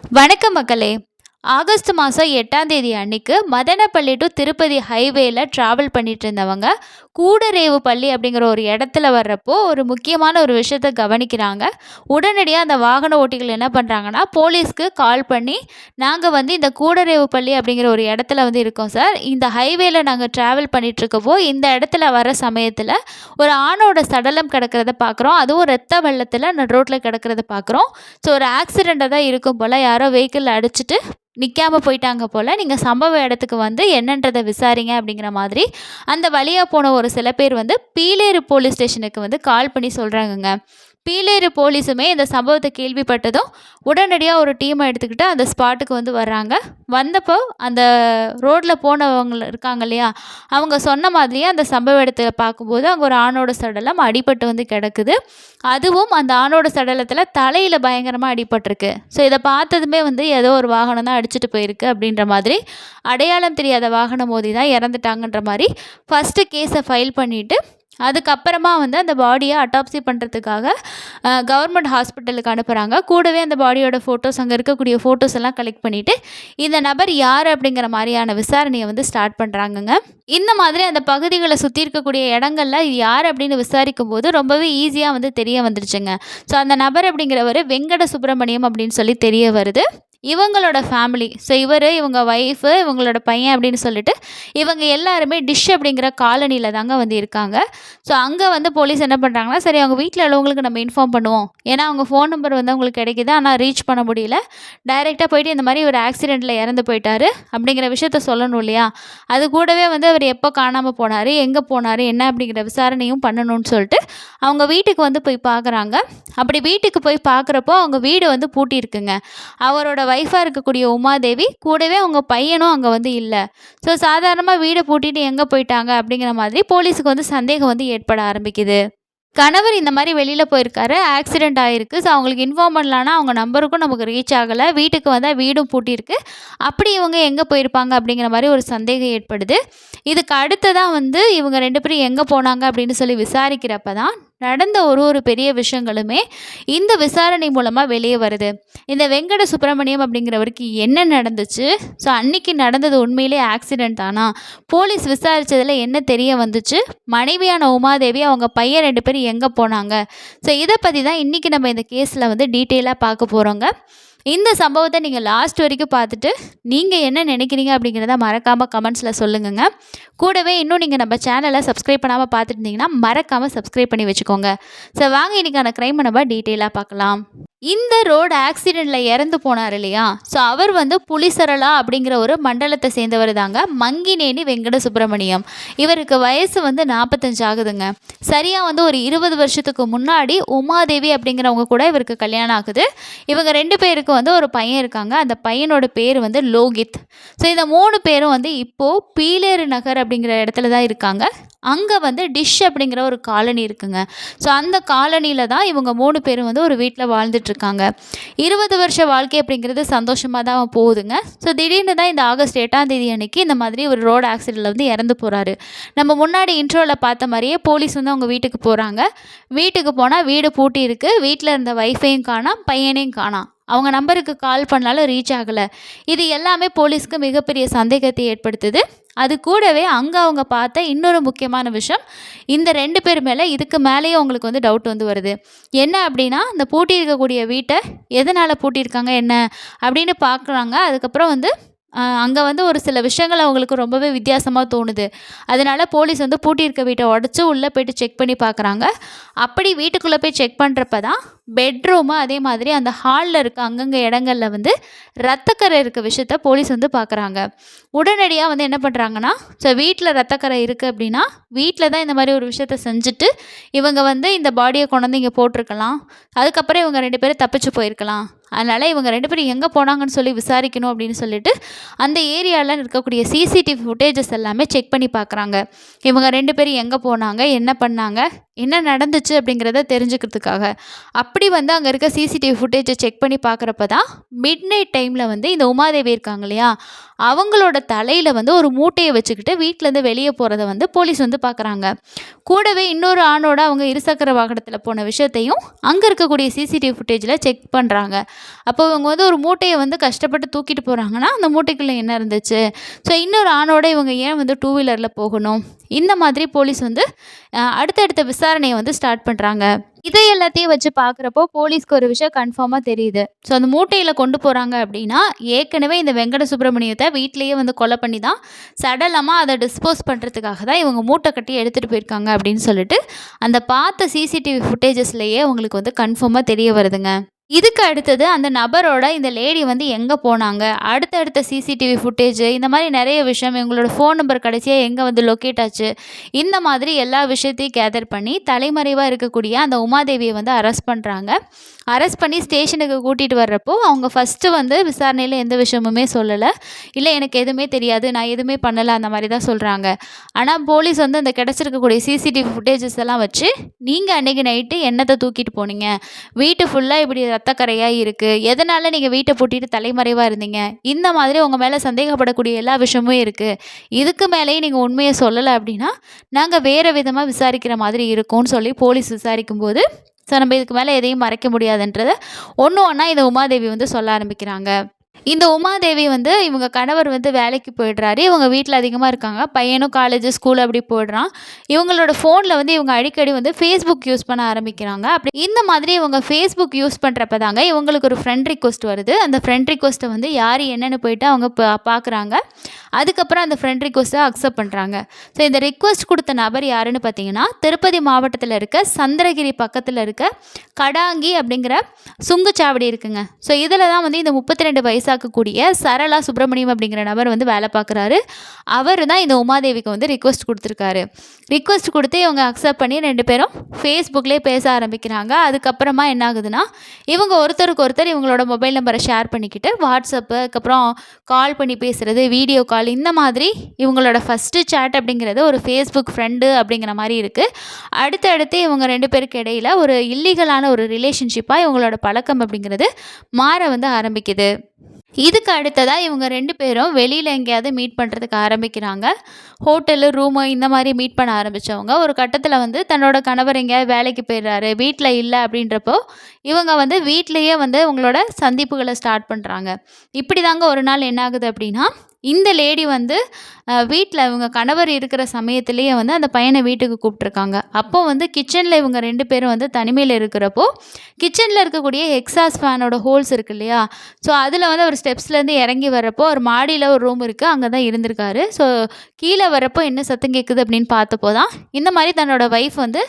வணக்கம் மக்களே. ஆகஸ்ட் மாதம் 8ஆம் தேதி அன்னைக்கு மதனப்பள்ளி டு திருப்பதி ஹைவேல ட்ராவல் பண்ணிட்டு இருந்தவங்க கூடரேவுப்பள்ளி அப்படிங்கிற ஒரு இடத்துல வர்றப்போ ஒரு முக்கியமான ஒரு விஷயத்த கவனிக்கிறாங்க. உடனடியாக அந்த வாகன ஓட்டிகள் என்ன பண்ணுறாங்கன்னா போலீஸ்க்கு கால் பண்ணி, நாங்கள் வந்து இந்த கூடரேவுப்பள்ளி அப்படிங்கிற ஒரு இடத்துல வந்து இருக்கோம் சார், இந்த ஹைவேல நாங்கள் ட்ராவல் பண்ணிகிட்ருக்கப்போ இந்த இடத்துல வர சமயத்தில் ஒரு ஆணோட சடலம் கிடக்கிறத பார்க்குறோம், அதுவும் ரத்த வெள்ளத்தில் ரோட்டில் கிடக்கிறத பார்க்குறோம். ஸோ ஒரு ஆக்சிடெண்ட்டாக தான் இருக்கும் போல், யாரோ வெஹிக்கிள் அடிச்சுட்டு நிற்காம போயிட்டாங்க போல், நீங்கள் சம்பவ இடத்துக்கு வந்து என்னன்றதை விசாரிங்க அப்படிங்கிற மாதிரி அந்த வழியாக போன ஒரு சில பேர் வந்து பீலேறு போலீஸ் ஸ்டேஷனுக்கு வந்து கால் பண்ணி சொல்கிறாங்கங்க. பீலேறு போலீஸுமே இந்த சம்பவத்தை கேள்விப்பட்டதும் உடனடியாக ஒரு டீமை எடுத்துக்கிட்டு அந்த ஸ்பாட்டுக்கு வந்து வர்றாங்க. வந்தப்போ அந்த ரோட்டில் போனவங்க இருக்காங்க இல்லையா, அவங்க சொன்ன மாதிரியே அந்த சம்பவ இடத்துல பார்க்கும்போது அங்கே ஒரு ஆணோட சடலம் அடிபட்டு வந்து கிடக்குது. அதுவும் அந்த ஆணோட சடலத்தில் தலையில் பயங்கரமாக அடிபட்டிருக்கு. ஸோ இதை பார்த்ததுமே வந்து ஏதோ ஒரு வாகனம் தான் அடிச்சுட்டு போயிருக்கு அப்படின்ற மாதிரி, அடையாளம் தெரியாத வாகனம் மோதி தான் இறந்துட்டாங்கன்ற மாதிரி ஃபஸ்ட்டு கேஸை ஃபைல் பண்ணிவிட்டு அதுக்கப்புறமா வந்து அந்த பாடியை அட்டாப்சி பண்ணுறதுக்காக கவர்மெண்ட் ஹாஸ்பிட்டலுக்கு அனுப்புகிறாங்க. கூடவே அந்த பாடியோட ஃபோட்டோஸ், அங்கே இருக்கக்கூடிய ஃபோட்டோஸ் எல்லாம் கலெக்ட் பண்ணிவிட்டு இந்த நபர் யார் அப்படிங்கிற மாதிரியான விசாரணையை வந்து ஸ்டார்ட் பண்ணுறாங்கங்க. இந்த மாதிரி அந்த பகுதிகளை சுற்றி இருக்கக்கூடிய இடங்கள்ல இது யார் அப்படின்னு விசாரிக்கும் போது ரொம்பவே ஈஸியாக வந்து தெரிய வந்துருச்சுங்க. ஸோ அந்த நபர் அப்படிங்கிறவர் வெங்கட சுப்பிரமணியம் அப்படின்னு சொல்லி தெரிய வருது. இவங்களோட ஃபேமிலி, ஸோ இவங்க ஒய்ஃபு, இவங்களோட பையன் அப்படின்னு சொல்லிட்டு இவங்க எல்லாருமே டிஷ் அப்படிங்கிற காலனியில் தாங்க வந்து இருக்காங்க. ஸோ அங்கே வந்து போலீஸ் என்ன பண்ணுறாங்கன்னா, சரி அவங்க வீட்டில் உள்ளவங்களுக்கு நம்ம இன்ஃபார்ம் பண்ணுவோம், ஏன்னா அவங்க ஃபோன் நம்பர் வந்து அவங்களுக்கு கிடைக்கிது, ஆனால் ரீச் பண்ண முடியல. டைரெக்டாக போயிட்டு இந்த மாதிரி ஒரு ஆக்சிடெண்ட்டில் இறந்து போயிட்டாரு அப்படிங்கிற விஷயத்த சொல்லணும் இல்லையா, அது கூடவே வந்து அவர் எப்போ காணாமல் போனார், எங்கே போனார், என்ன அப்படிங்கிற விசாரணையும் பண்ணணும்னு சொல்லிட்டு அவங்க வீட்டுக்கு வந்து போய் பார்க்குறாங்க. அப்படி வீட்டுக்கு போய் பார்க்குறப்போ அவங்க வீடு வந்து பூட்டியிருக்குங்க. அவரோட ஒய்ஃபாக இருக்கக்கூடிய உமாதேவி கூடவே அவங்க பையனும் அங்கே வந்து இல்லை. ஸோ சாதாரணமாக வீடை பூட்டிட்டு எங்கே போயிட்டாங்க அப்படிங்கிற மாதிரி போலீஸுக்கு வந்து சந்தேகம் வந்து ஏற்பட ஆரம்பிக்குது. கணவர் இந்த மாதிரி வெளியில் போயிருக்காரு, ஆக்சிடெண்ட் ஆகிருக்கு, ஸோ அவங்களுக்கு இன்ஃபார்ம் பண்ணலான்னா அவங்க நம்பருக்கும் நமக்கு ரீச் ஆகலை, வீட்டுக்கு வந்தால் வீடும் பூட்டியிருக்கு, அப்படி இவங்க எங்கே போயிருப்பாங்க அப்படிங்கிற மாதிரி ஒரு சந்தேகம் ஏற்படுது. இதுக்கு அடுத்ததான் வந்து இவங்க 2 பேரும் எங்கே போனாங்க அப்படின்னு சொல்லி விசாரிக்கிறப்ப தான் நடந்த ஒரு பெரிய விஷயங்களுமே இந்த விசாரணை மூலமாக வெளியே வருது. இந்த வெங்கட சுப்பிரமணியம் அப்படிங்கிறவருக்கு என்ன நடந்துச்சு, ஸோ அன்னைக்கு நடந்தது உண்மையிலே ஆக்சிடெண்ட் தானா, போலீஸ் விசாரித்ததில் என்ன தெரிய வந்துச்சு, மனைவியான உமாதேவி அவங்க பையன் 2 பேரும் எங்கே போனாங்க, ஸோ இதை பற்றி தான் இன்றைக்கி நம்ம இந்த கேஸில் வந்து டீட்டெயிலாக பார்க்க போகிறோங்க. இந்த சம்பவத்தை நீங்கள் லாஸ்ட் வரைக்கும் பார்த்துட்டு நீங்கள் என்ன நினைக்கிறீங்க அப்படிங்கிறத மறக்காமல் கமெண்ட்ஸில் சொல்லுங்கங்க. கூடவே இன்னும் நீங்கள் நம்ம சேனலை சப்ஸ்கிரைப் பண்ணாமல் பார்த்துருந்தீங்கன்னா மறக்காமல் சப்ஸ்கிரைப் பண்ணி வச்சுக்கோங்க. ஸோ வாங்க இன்றைக்கான க்ரைமை நம்ம டீட்டெயிலாக பார்க்கலாம். இந்த ரோடு ஆக்சிடெண்ட்டில் இறந்து போனார் இல்லையா, ஸோ அவர் வந்து புலிசரலா அப்படிங்கிற ஒரு மண்டலத்தை சேர்ந்தவர் தாங்க, மங்கினேனி வெங்கட சுப்பிரமணியம். இவருக்கு வயசு வந்து 45 ஆகுதுங்க. சரியாக வந்து ஒரு 20 வருஷத்துக்கு முன்னாடி உமாதேவி அப்படிங்கிறவங்க கூட இவருக்கு கல்யாணம் ஆகுது. இவங்க 2 பேருக்கு வந்து ஒரு பையன் இருக்காங்க, அந்த பையனோட பேர் வந்து லோகித். ஸோ இந்த 3 பேரும் வந்து இப்போது பீலேறு நகர் அப்படிங்கிற இடத்துல தான் இருக்காங்க. அங்கே வந்து டிஷ் அப்படிங்கிற ஒரு காலனி இருக்குங்க. ஸோ அந்த காலனியில் தான் இவங்க 3 பேரும் வந்து ஒரு வீட்டில் வாழ்ந்துட்டுருக்காங்க. 20 வருஷ வாழ்க்கை அப்படிங்கிறது சந்தோஷமாக தான் போகுதுங்க. ஸோ திடீர்னு தான் இந்த ஆகஸ்ட் 8ஆம் தேதி அன்னைக்கு இந்த மாதிரி ஒரு ரோடு ஆக்சிடெண்ட்டில் வந்து இறந்து போகிறாரு. நம்ம முன்னாடி இன்ட்ரோவில் பார்த்த மாதிரியே போலீஸ் வந்து அவங்க வீட்டுக்கு போகிறாங்க. வீட்டுக்கு போனால் வீடு பூட்டி இருக்குது, வீட்டில் இருந்த ஒய்ஃபையும் காணோம், பையனையும் காணோம், அவங்க நம்பருக்கு கால் பண்ணாலும் ரீச் ஆகலை. இது எல்லாமே போலீஸ்க்கு மிகப்பெரிய சந்தேகத்தை ஏற்படுத்துது. அது கூடவே அங்கே அவங்க பார்த்த இன்னொரு முக்கியமான விஷயம், இந்த 2 பேர் மேலே இதுக்கு மேலேயும் அவங்களுக்கு வந்து டவுட் வந்து வருது. என்ன அப்படின்னா, இந்த பூட்டி இருக்கக்கூடிய வீட்டை எதனால் பூட்டியிருக்காங்க என்ன அப்படின்னு பார்க்குறாங்க. அதுக்கப்புறம் வந்து அங்கே வந்து ஒரு சில விஷயங்கள் அவங்களுக்கு ரொம்பவே வித்தியாசமாக தோணுது. அதனால போலீஸ் வந்து பூட்டியிருக்க வீட்டை உடச்சி உள்ளே போய்ட்டு செக் பண்ணி பார்க்குறாங்க. அப்படி வீட்டுக்குள்ளே போய் செக் பண்ணுறப்ப தான் பெட்ரூமு, அதே மாதிரி அந்த ஹாலில் இருக்க அங்கங்கே இடங்களில் வந்து ரத்தக்கரை இருக்க விஷயத்த போலீஸ் வந்து பார்க்குறாங்க. உடனடியாக வந்து என்ன பண்ணுறாங்கன்னா, ஸோ வீட்டில் ரத்தக்கரை இருக்குது அப்படின்னா வீட்டில் தான் இந்த மாதிரி ஒரு விஷயத்த செஞ்சுட்டு இவங்க வந்து இந்த பாடியை கொண்டு வந்து இங்கே போட்டிருக்கலாம், அதுக்கப்புறம் இவங்க 2 பேரும் தப்பிச்சு போயிருக்கலாம், அதனால் இவங்க 2 பேரும் எங்கே போனாங்கன்னு சொல்லி விசாரிக்கணும் அப்படின்னு சொல்லிட்டு அந்த ஏரியாவில் இருக்கக்கூடிய சிசிடிவி ஃபுட்டேஜஸ் எல்லாமே செக் பண்ணி பார்க்குறாங்க. இவங்க 2 பேரும் எங்கே போனாங்க, என்ன பண்ணாங்க, என்ன நடந்துச்சு அப்படிங்கிறத தெரிஞ்சுக்கிறதுக்காக. அப்படி வந்து அங்கே இருக்க சிசிடிவி ஃபுட்டேஜை செக் பண்ணி பார்க்குறப்ப தான் மிட் நைட் டைமில் வந்து இந்த உமாதேவி இருக்காங்க இல்லையா, அவங்களோட தலையில் வந்து ஒரு மூட்டையை வச்சுக்கிட்டு வீட்டிலேருந்து வெளியே போகிறத வந்து போலீஸ் வந்து பார்க்குறாங்க. கூடவே இன்னொரு ஆணோட அவங்க இருசக்கர வாகனத்தில் போன விஷயத்தையும் அங்கே இருக்கக்கூடிய சிசிடிவி ஃபுட்டேஜில் செக் பண்ணுறாங்க. அப்போ இவங்க வந்து ஒரு மூட்டையை வந்து கஷ்டப்பட்டு தூக்கிட்டு போகிறாங்கன்னா அந்த மூட்டைக்குள்ளே என்ன இருந்துச்சு, ஸோ இன்னொரு ஆணோட இவங்க ஏன் வந்து டூ வீலரில் போகணும், இந்த மாதிரி போலீஸ் வந்து அடுத்தடுத்த விசாரணையை வந்து ஸ்டார்ட் பண்ணுறாங்க. இதை எல்லாத்தையும் வச்சு பார்க்குறப்போ போலீஸ்க்கு ஒரு விஷயம் கன்ஃபார்மாக தெரியுது. ஸோ அந்த மூட்டையில் கொண்டு போகிறாங்க அப்படின்னா ஏற்கனவே இந்த வெங்கட சுப்பிரமணியத்தை வீட்டிலேயே வந்து கொலை பண்ணி தான் சடலமாக அதை டிஸ்போஸ் பண்ணுறதுக்காக தான் இவங்க மூட்டை கட்டி எடுத்துகிட்டு போயிருக்காங்க அப்படின்னு சொல்லிட்டு அந்த பார்த்த சிசிடிவி ஃபுட்டேஜஸ்லேயே அவங்களுக்கு வந்து கன்ஃபார்மாக தெரிய வருதுங்க. இதுக்கு அடுத்தது அந்த நபரோட இந்த லேடி வந்து எங்கே போனாங்க, அடுத்தடுத்த சிசிடிவி ஃபுட்டேஜ், இந்த மாதிரி நிறைய விஷயம், இவங்களோட ஃபோன் நம்பர் கடைசியாக எங்கே வந்து லொக்கேட் ஆச்சு, இந்த மாதிரி எல்லா விஷயத்தையும் கேதர் பண்ணி தலைமறைவாக இருக்கக்கூடிய அந்த உமாதேவியை வந்து அரெஸ்ட் பண்ணுறாங்க. அரெஸ்ட் பண்ணி ஸ்டேஷனுக்கு கூட்டிகிட்டு வர்றப்போ அவங்க ஃபஸ்ட்டு வந்து விசாரணையில் எந்த விஷயமுமே சொல்லலை. இல்லை எனக்கு எதுவுமே தெரியாது, நான் எதுவுமே பண்ணலை, அந்த மாதிரி தான் சொல்கிறாங்க. ஆனால் போலீஸ் வந்து அந்த கிடச்சிருக்கக்கூடிய சிசிடிவி ஃபுட்டேஜஸ் எல்லாம் வச்சு நீங்கள் அன்றைக்கி நைட்டு என்னத்தை தூக்கிட்டு போனீங்க, வீட்டு ஃபுல்லாக இப்படி ரத்தக்கரையாக இருக்குது, எதனால் நீங்கள் வீட்டை பூட்டிட்டு தலைமறைவாக இருந்தீங்க, இந்த மாதிரி உங்கள் மேலே சந்தேகப்படக்கூடிய எல்லா விஷயமும் இருக்குது, இதுக்கு மேலேயும் நீங்கள் உண்மையை சொல்லலை அப்படின்னா நாங்கள் வேறு விதமாக விசாரிக்கிற மாதிரி இருக்கும்னு சொல்லி போலீஸ் விசாரிக்கும்போது, ஸோ நம்ம இதுக்கு மேலே எதையும் மறைக்க முடியாதுன்றதை ஒன்று ஒன்றா இந்த உமாதேவி வந்து சொல்ல ஆரம்பிக்கிறாங்க. இந்த உமாதேவி வந்து இவங்க கணவர் வந்து வேலைக்கு போயிடுறாரு. இவங்க வீட்டில் அதிகமாக இருக்காங்க. பையனும் காலேஜ், ஸ்கூல் அப்படி போயிடுறான். இவங்களோட ஃபோனில் வந்து இவங்க அடிக்கடி வந்து ஃபேஸ்புக் யூஸ் பண்ண ஆரம்பிக்கிறாங்க. அப்படி இந்த மாதிரி இவங்க ஃபேஸ்புக் யூஸ் பண்ணுறப்ப தாங்க இவங்களுக்கு ஒரு ஃப்ரெண்ட் ரிக்வெஸ்ட் வருது. அந்த ஃப்ரெண்ட் ரிக்வெஸ்ட்டை வந்து யார் என்னென்னு போயிட்டு அவங்க பார்க்குறாங்க. அதுக்கப்புறம் அந்த ஃப்ரெண்ட் ரிக்வெஸ்ட்டை அக்செப்ட் பண்ணுறாங்க. ஸோ இந்த ரிக்வெஸ்ட் கொடுத்த நபர் யாருன்னு பார்த்தீங்கன்னா, திருப்பதி மாவட்டத்தில் இருக்க சந்திரகிரி பக்கத்தில் இருக்க கடாங்கி அப்படிங்கிற சுங்குச்சாவடி இருக்குங்க. ஸோ இதில் தான் வந்து இந்த 32 வயசாக்கக்கூடிய சரளா சுப்பிரமணியம் அப்படிங்கிற நபர் வந்து வேலை பார்க்குறாரு. அவர் தான் இந்த உமாதேவிக்கு வந்து ரிக்வெஸ்ட் கொடுத்துருக்காரு. ரிக்வெஸ்ட் கொடுத்து இவங்க அக்செப்ட் பண்ணி 2 பேரும் ஃபேஸ்புக்லேயே பேச ஆரம்பிக்கிறாங்க. அதுக்கப்புறமா என்ன ஆகுதுன்னா, இவங்க ஒருத்தருக்கு ஒருத்தர் இவங்களோட மொபைல் நம்பரை ஷேர் பண்ணிக்கிட்டு வாட்ஸ்அப்பு, அதுக்கப்புறம் கால் பண்ணி பேசுகிறது, வீடியோ கால், இந்த மாதிரி இவங்களோட ஃபஸ்ட்டு சேட் அப்படிங்கிறது ஒரு ஃபேஸ்புக் ஃப்ரெண்டு அப்படிங்கிற மாதிரி இருக்குது. அடுத்தடுத்து இவங்க 2 பேருக்கு இடையில் ஒரு இல்லீகலான ஒரு ரிலேஷன்ஷிப்பாக இவங்களோட பழக்கம் அப்படிங்கிறது மாற வந்து ஆரம்பிக்குது. இதுக்கு அடுத்ததாக இவங்க 2 பேரும் வெளியில் எங்கேயாவது மீட் பண்ணுறதுக்கு ஆரம்பிக்கிறாங்க. ஹோட்டலு, ரூமு, இந்த மாதிரி மீட் பண்ண ஆரம்பித்தவங்க ஒரு கட்டத்தில் வந்து தன்னோட கணவர் எங்கேயாவது வேலைக்கு போயிடுறாரு, வீட்டில் இல்லை அப்படின்றப்போ இவங்க வந்து வீட்லேயே வந்து இவங்களோட சந்திப்புகளை ஸ்டார்ட் பண்ணுறாங்க. இப்படி தாங்க ஒரு நாள் என்ன ஆகுது அப்படின்னா, இந்த லேடி வந்து வீட்டில் இவங்க கணவர் இருக்கிற சமயத்திலேயே வந்து அந்த பையனை வீட்டுக்கு கூப்பிட்ருக்காங்க. அப்போ வந்து கிச்சனில் இவங்க 2 பேரும் வந்து தனிமையில் இருக்கிறப்போ கிச்சனில் இருக்கக்கூடிய எக்ஸாஸ்ட் ஃபேனோட ஹோல்ஸ் இருக்கு இல்லையா, ஸோ அதில் வந்து ஒரு ஸ்டெப்ஸ்லேருந்து இறங்கி வர்றப்போ ஒரு மாடியில் ஒரு ரூம் இருக்குது, அங்கே தான் இருந்திருக்காரு. ஸோ கீழே வரப்போ என்ன சத்தம் கேட்குது அப்படின்னு பார்த்தப்போ தான் இந்த மாதிரி தன்னோட ஒய்ஃப் வந்து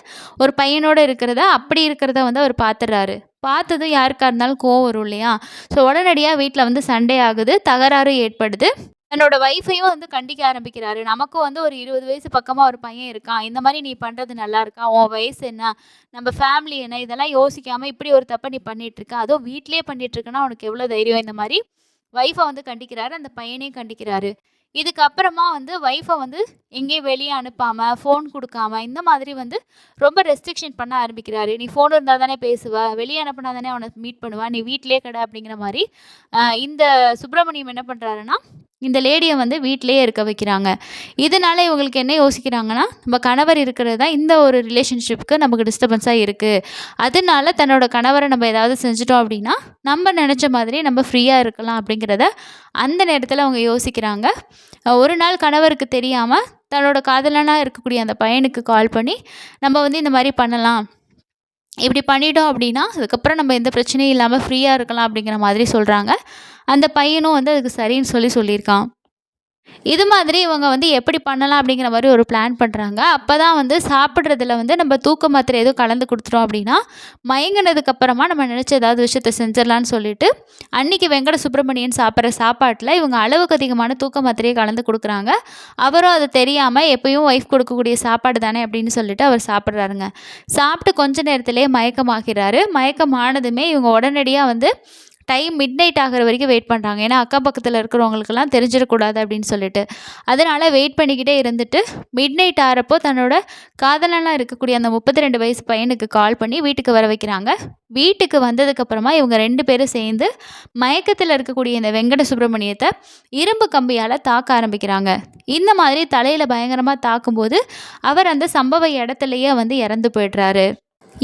ஒரு பையனோடு இருக்கிறத வந்து அவர் பார்த்துடுறாரு. பார்த்ததும் யாருக்காக இருந்தாலும் கோவம் வரும் இல்லையா, ஸோ உடனடியாக வீட்டில் வந்து சண்டே ஆகுது, தகராறு ஏற்படுது. தன்னோட ஒய்ஃபையும் வந்து கண்டிக்க ஆரம்பிக்கிறாரு. நமக்கும் வந்து ஒரு 20 வயசு பக்கமாக ஒரு பையன் இருக்கான், இந்த மாதிரி நீ பண்ணுறது நல்லா இருக்கா, உன் வயசு என்ன, நம்ம ஃபேமிலி என்ன, இதெல்லாம் யோசிக்காமல் இப்படி ஒரு தப்பை நீ பண்ணிகிட்ருக்க, அதுவும் வீட்டிலே பண்ணிகிட்ருக்கன்னா உனக்கு எவ்வளோ தைரியம், இந்த மாதிரி ஒய்ஃபை வந்து கண்டிக்கிறாரு, அந்த பையனையும் கண்டிக்கிறாரு. இதுக்கப்புறமா வந்து ஒய்ஃபை வந்து எங்கேயும் வெளியே அனுப்பாமல், ஃபோன் கொடுக்காம, இந்த மாதிரி வந்து ரொம்ப ரெஸ்ட்ரிக்ஷன் பண்ண ஆரம்பிக்கிறாரு. நீ ஃபோன் இருந்தால் தானே பேசுவ, வெளியே அனுப்புனா தானே அவனை மீட் பண்ணுவா, நீ வீட்டிலே கடை அப்படிங்கிற மாதிரி இந்த சுப்பிரமணியம் என்ன பண்ணுறாருன்னா, இந்த லேடியை வந்து வீட்டிலேயே இருக்க வைக்கிறாங்க. இதனால இவங்களுக்கு என்ன யோசிக்கிறாங்கன்னா, நம்ம கணவர் இருக்கிறது தான் இந்த ஒரு ரிலேஷன்ஷிப்புக்கு நமக்கு டிஸ்டர்பன்ஸாக இருக்குது, அதனால தன்னோட கணவரை நம்ம ஏதாவது செஞ்சிட்டோம் அப்படின்னா நம்ம நினச்ச மாதிரி நம்ம ஃப்ரீயாக இருக்கலாம் அப்படிங்கிறத அந்த நேரத்தில் அவங்க யோசிக்கிறாங்க. ஒரு நாள் கணவருக்கு தெரியாமல் தன்னோட காதலனாக இருக்கக்கூடிய அந்த பையனுக்கு கால் பண்ணி, நம்ம வந்து இந்த மாதிரி பண்ணலாம், இப்படி பண்ணிட்டோம் அப்படின்னா அதுக்கப்புறம் நம்ம எந்த பிரச்சனையும் இல்லாமல் ஃப்ரீயாக இருக்கலாம் அப்படிங்கிற மாதிரி சொல்கிறாங்க. அந்த பையனும் வந்து அதுக்கு சரின்னு சொல்லியிருக்கான். இது மாதிரி இவங்க வந்து எப்படி பண்ணலாம் அப்படிங்கிற மாதிரி ஒரு பிளான் பண்ணுறாங்க. அப்போ தான் வந்து சாப்பிட்றதுல வந்து நம்ம தூக்க மாத்திரை எதுவும் கலந்து கொடுத்துட்டோம் அப்படின்னா மயங்கினதுக்கப்புறமா நம்ம நினச்ச ஏதாவது விஷயத்த செஞ்சிடலான்னு சொல்லிட்டு அன்றைக்கி வெங்கட சுப்பிரமணியன் சாப்பிட்ற சாப்பாட்டில் இவங்க அளவுக்கு அதிகமான தூக்க மாத்திரையை கலந்து கொடுக்குறாங்க. அவரும் அது தெரியாமல் எப்பயும் ஒய்ஃப் கொடுக்கக்கூடிய சாப்பாடு தானே அப்படின்னு சொல்லிட்டு அவர் சாப்பிட்றாருங்க. சாப்பிட்டு கொஞ்ச நேரத்திலே மயக்கமாகிறாரு. மயக்கமானதுமே இவங்க உடனடியாக வந்து டைம் மிட் நைட் ஆகிற வரைக்கும் வெயிட் பண்ணுறாங்க. ஏன்னா அக்கம் பக்கத்தில் இருக்கிறவங்களுக்கெல்லாம் தெரிஞ்சிடக்கூடாது அப்படின்னு சொல்லிட்டு. அதனால் வெயிட் பண்ணிக்கிட்டே இருந்துட்டு மிட் நைட் ஆகிறப்போ தன்னோட காதலனாக இருக்கக்கூடிய அந்த 32 வயசு பையனுக்கு கால் பண்ணி வீட்டுக்கு வர வைக்கிறாங்க. வீட்டுக்கு வந்ததுக்கப்புறமா இவங்க 2 பேரும் சேர்ந்து மயக்கத்தில் இருக்கக்கூடிய இந்த வெங்கட சுப்பிரமணியத்தை இரும்பு கம்பியால் தாக்க ஆரம்பிக்கிறாங்க. இந்த மாதிரி தலையில் பயங்கரமாக தாக்கும்போது அவர் அந்த சம்பவ இடத்துலையே வந்து இறந்து போய்ட்றாரு.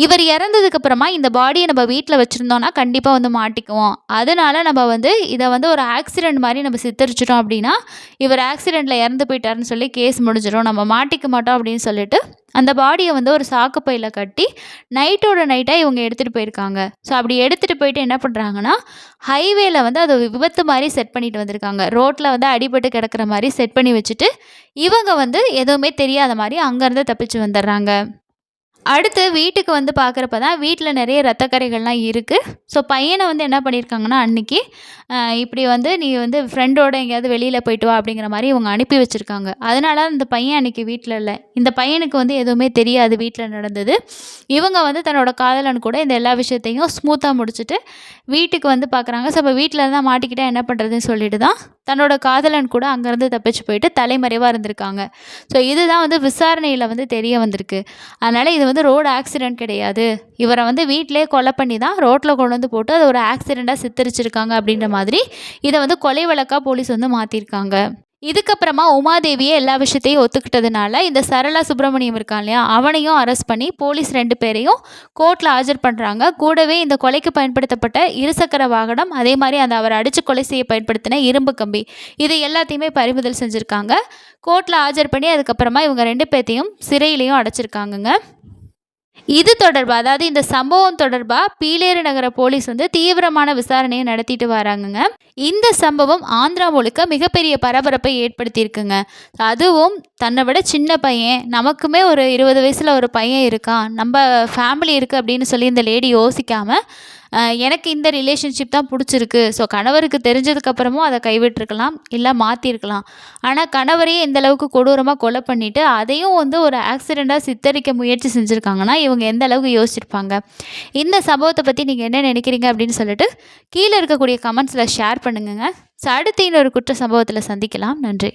இவர் இறந்ததுக்கப்புறமா இந்த பாடியை நம்ம வீட்டில் வச்சுருந்தோன்னா கண்டிப்பாக வந்து மாட்டிக்குவோம். அதனால நம்ம வந்து இதை வந்து ஒரு ஆக்சிடெண்ட் மாதிரி நம்ம சித்தரிச்சிட்டோம் அப்படின்னா இவர் ஆக்சிடெண்ட்டில் இறந்து போயிட்டாருன்னு சொல்லி கேஸ் முடிஞ்சிடும், நம்ம மாட்டிக்க மாட்டோம் அப்படின்னு சொல்லிட்டு அந்த பாடியை வந்து ஒரு சாக்கு பையில் கட்டி நைட்டோட நைட்டாக இவங்க எடுத்துகிட்டு போயிருக்காங்க. ஸோ அப்படி எடுத்துகிட்டு போயிட்டு என்ன பண்ணுறாங்கன்னா ஹைவேல வந்து அதை விபத்து மாதிரி செட் பண்ணிட்டு வந்திருக்காங்க. ரோட்டில் வந்து அடிபட்டு கிடக்கிற மாதிரி செட் பண்ணி வச்சுட்டு இவங்க வந்து எதுவுமே தெரியாத மாதிரி அங்கேருந்து தப்பிச்சு வந்துடுறாங்க. அடுத்து வீட்டுக்கு வந்து பார்க்குறப்ப தான் வீட்டில் நிறைய ரத்தக்கறைகள்லாம் இருக்குது. ஸோ பையனை வந்து என்ன பண்ணியிருக்காங்கன்னா அன்றைக்கி இப்படி வந்து நீ வந்து ஃப்ரெண்டோட எங்கேயாவது வெளியில் போயிட்டு வா அப்படிங்கிற மாதிரி இவங்க அனுப்பி வச்சுருக்காங்க. அதனால அந்த பையன் அன்றைக்கி வீட்டில் இல்லை. இந்த பையனுக்கு வந்து எதுவுமே தெரியாது வீட்டில் நடந்தது. இவங்க வந்து தன்னோட காதலன் கூட இந்த எல்லா விஷயத்தையும் ஸ்மூத்தாக முடிச்சுட்டு வீட்டுக்கு வந்து பார்க்குறாங்க. ஸோ இப்போ வீட்டில் இருந்தால் மாட்டிக்கிட்டால் என்ன பண்ணுறதுன்னு சொல்லிட்டு தான் தன்னோட காதலன் கூட அங்கேருந்து தப்பிச்சு போயிட்டு தலைமறைவாக இருந்திருக்காங்க. ஸோ இதுதான் வந்து விசாரணையில் வந்து தெரிய வந்திருக்கு. அதனால் இது வந்து ரோடு ஆக்சிடெண்ட் கிடையாது, இவரை வந்து வீட்டிலே கொலை பண்ணி தான் ரோட்டில் கொண்டு வந்து போட்டு அதை ஒரு ஆக்சிடெண்ட்டாக சித்தரிச்சிருக்காங்க அப்படின்ற மாதிரி இதை வந்து கொலை வழக்காக போலீஸ் வந்து மாற்றிருக்காங்க. இதுக்கப்புறமா உமாதேவியே எல்லா விஷயத்தையும் ஒத்துக்கிட்டதுனால இந்த சரளா சுப்பிரமணியம் இருக்கான் இல்லையா, அவனையும் அரெஸ்ட் பண்ணி போலீஸ் 2 பேரையும் கோர்ட்டில் ஆஜர் பண்ணுறாங்க. கூடவே இந்த கொலைக்கு பயன்படுத்தப்பட்ட இருசக்கர வாகனம், அதே மாதிரி அந்த அவர் அடித்து கொலை செய்ய பயன்படுத்தின இரும்பு கம்பி, இது எல்லாத்தையுமே பறிமுதல் செஞ்சுருக்காங்க. கோர்ட்டில் ஆஜர் பண்ணி அதுக்கப்புறமா இவங்க 2 பேர்த்தையும் சிறையிலையும் அடைச்சிருக்காங்கங்க. இது தொடர்பாக, அதாவது இந்த சம்பவம் தொடர்பாக பீலேறு நகர போலீஸ் வந்து தீவிரமான விசாரணையை நடத்திட்டு வராங்கங்க. இந்த சம்பவம் ஆந்திரா முழுக்க மிகப்பெரிய பரபரப்பை ஏற்படுத்தியிருக்குங்க. அதுவும் தன்னை விட சின்ன பையன், நமக்குமே ஒரு 20 வயசில் ஒரு பையன் இருக்கான், நம்ம ஃபேமிலி இருக்குது அப்படின்னு சொல்லி இந்த லேடி யோசிக்காமல் எனக்கு இந்த ரிலேஷன்ஷிப் தான் பிடிச்சிருக்கு, ஸோ கணவருக்கு தெரிஞ்சதுக்கப்புறமும் அதை கைவிட்டிருக்கலாம், இல்லை மாற்றிருக்கலாம். ஆனால் கணவரையே இந்த அளவுக்கு கொடூரமாக கொலை பண்ணிவிட்டு அதையும் வந்து ஒரு ஆக்சிடெண்ட்டாக சித்தரிக்க முயற்சி செஞ்சுருக்காங்கன்னா இவங்க எந்த அளவுக்கு யோசிச்சிருப்பாங்க. இந்த சம்பவத்தை பற்றி நீங்கள் என்ன நினைக்கிறீங்க அப்படின்னு சொல்லிட்டு கீழே இருக்கக்கூடிய கமெண்ட்ஸில் ஷேர் பண்ணுங்க. ஸோ அடுத்து இன்னொரு குற்ற சம்பவத்தில் சந்திக்கலாம். நன்றி.